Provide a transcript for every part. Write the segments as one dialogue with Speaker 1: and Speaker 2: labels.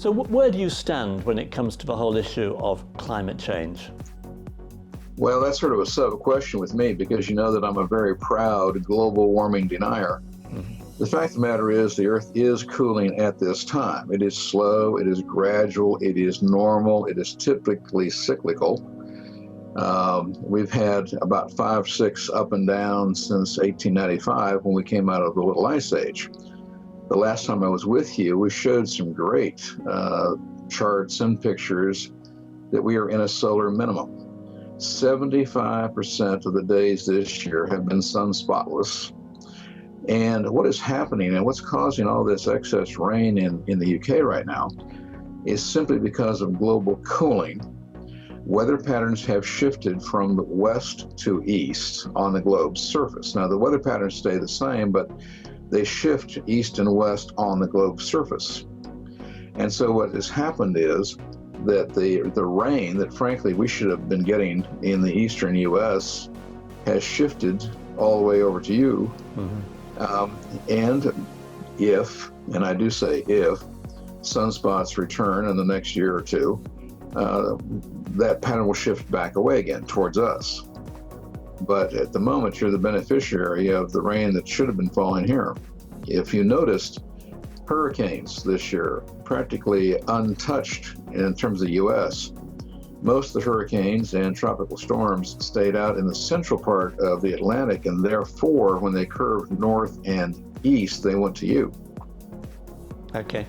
Speaker 1: So where do you stand when it comes to the whole issue of climate change?
Speaker 2: Well, that's sort of a subtle question with me because you know that I'm a very proud global warming denier. The fact of the matter is the Earth is cooling at this time. It is slow, it is gradual, it is normal, it is typically cyclical. We've had about 5, 6 up and down since 1895 when we came out of the Little Ice Age. The last time I was with you, we showed some great charts and pictures that we are in a solar minimum. 75% of the days this year have been sun spotless. And what is happening and what's causing all this excess rain in the UK right now is simply because of global cooling. Weather patterns have shifted from west to east on the globe's surface. Now, the weather patterns stay the same, but they shift east and west on the globe's surface. And so what has happened is that the rain that frankly we should have been getting in the eastern U.S. has shifted all the way over to you. And if, and I do say if, sunspots return in the next year or two, that pattern will shift back away again towards us. But at the moment, you're the beneficiary of the rain that should have been falling here. If you noticed, hurricanes this year, practically untouched in terms of the U.S. Most of the hurricanes and tropical storms stayed out in the central part of the Atlantic, and therefore, when they curved north and east, they went to you.
Speaker 1: Okay.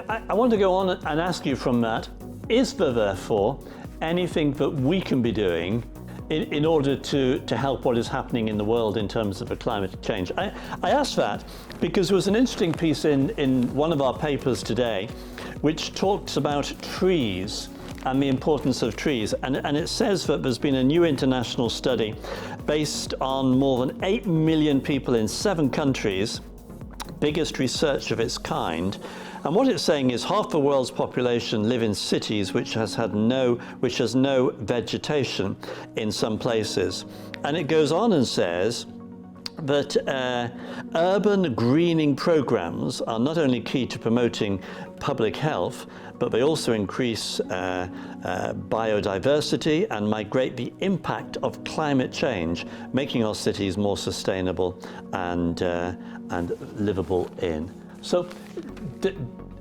Speaker 1: I want to go on and ask you from that, is there therefore anything that we can be doing in order to help what is happening in the world in terms of a climate change? I asked that because there was an interesting piece in one of our papers today which talks about trees and the importance of trees. And it says that there's been a new international study based on more than 8 million people in 7 countries, biggest research of its kind. And what it's saying is half the world's population live in cities which has no vegetation in some places. And it goes on and says that urban greening programs are not only key to promoting public health, but they also increase biodiversity and migrate the impact of climate change, making our cities more sustainable and livable in. So,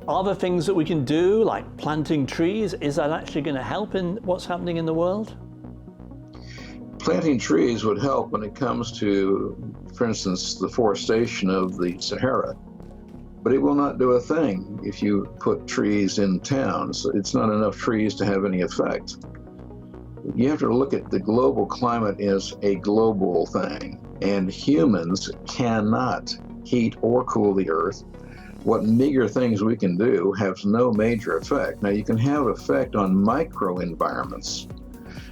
Speaker 1: are there things that we can do, like planting trees? Is that actually going to help in what's happening in the world?
Speaker 2: Planting trees would help when it comes to, for instance, the forestation of the Sahara. But it will not do a thing if you put trees in towns. It's not enough trees to have any effect. You have to look at the global climate as a global thing, and humans cannot heat or cool the earth. What meager things we can do has no major effect. Now, you can have effect on microenvironments,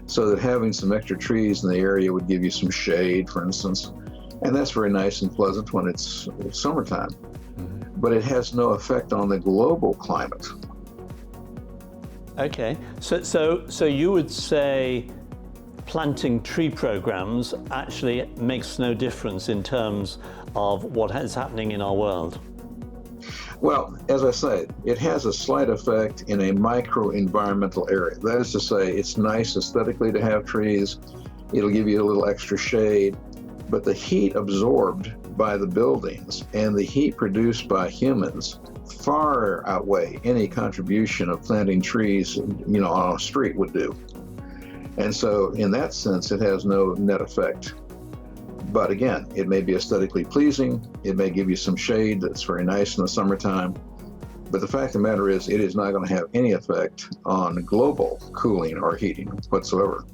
Speaker 2: so that having some extra trees in the area would give you some shade, for instance, and that's very nice and pleasant when it's summertime. But it has no effect on the global climate.
Speaker 1: Okay, so you would say planting tree programs actually makes no difference in terms of what is happening in our world?
Speaker 2: Well, as I say, it has a slight effect in a micro-environmental area. That is to say, it's nice aesthetically to have trees. It'll give you a little extra shade, but the heat absorbed by the buildings and the heat produced by humans far outweigh any contribution of planting trees, on a street would do. And so in that sense, it has no net effect. But again, it may be aesthetically pleasing. It may give you some shade that's very nice in the summertime. But the fact of the matter is, it is not going to have any effect on global cooling or heating whatsoever.